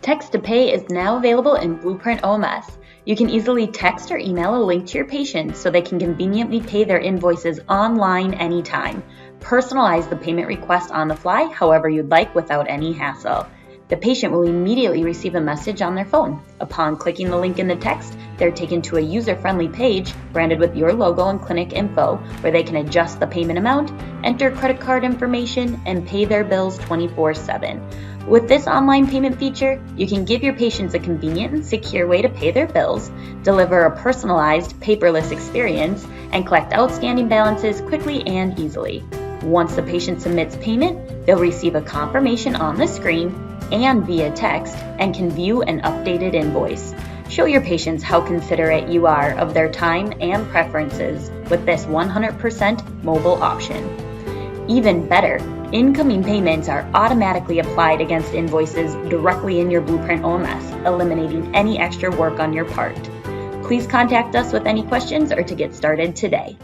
Text to Pay is now available in Blueprint OMS. You can easily text or email a link to your patients so they can conveniently pay their invoices online anytime. Personalize the payment request on the fly however you'd like without any hassle. The patient will immediately receive a message on their phone. Upon clicking the link in the text, they're taken to a user-friendly page branded with your logo and clinic info where they can adjust the payment amount, enter credit card information, and pay their bills 24/7. With this online payment feature, you can give your patients a convenient and secure way to pay their bills, deliver a personalized, paperless experience, and collect outstanding balances quickly and easily. Once the patient submits payment, they'll receive a confirmation on the screen and via text and can view an updated invoice. Show your patients how considerate you are of their time and preferences with this 100% mobile option. Even better, incoming payments are automatically applied against invoices directly in your Blueprint OMS, eliminating any extra work on your part. Please contact us with any questions or to get started today.